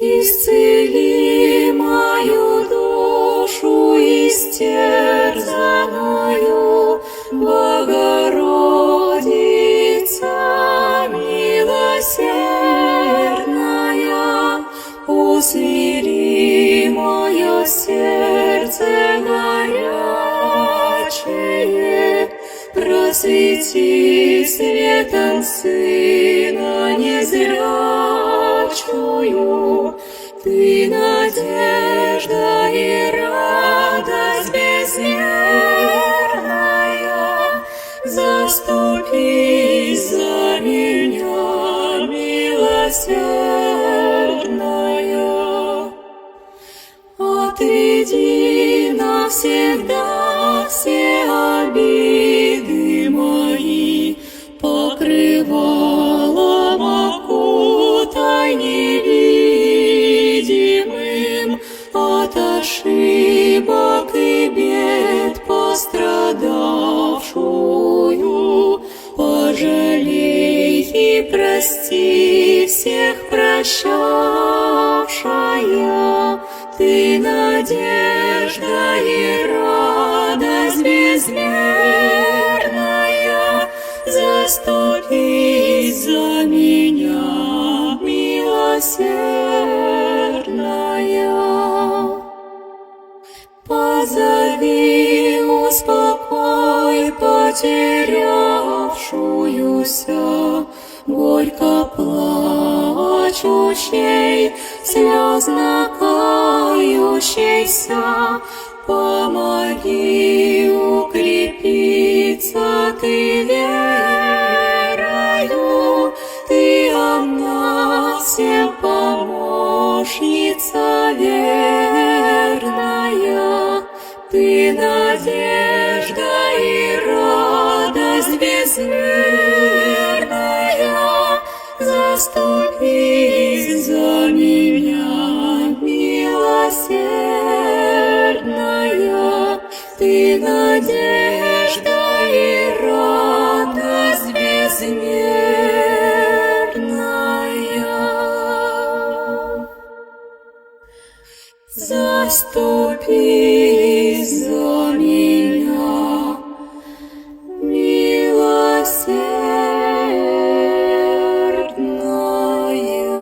Исцели мою душу истерзанную, Богородица милосердная, усмири мое сердце горячее, просвети светом Сына незрячую. Ты надежда и радость безмерная, заступись за меня, милосердная. Отведи навсегда все обиды мои, покрывалом окутай невидимым, от ошибок и бед пострадавшую. Пожалей и прости всех прощавшая, Ты надежда и радость безмерная, заступись за меня, милосердная. Позови, успокой потерявшуюся, горько плачущей, слезно кающейся, помоги укрепиться ты верою, ты одна всем помощница верная, ты надежда и радость безмерная, заступись за меня, милосердная, ты надежда и радость безмерная. Заступись за меня.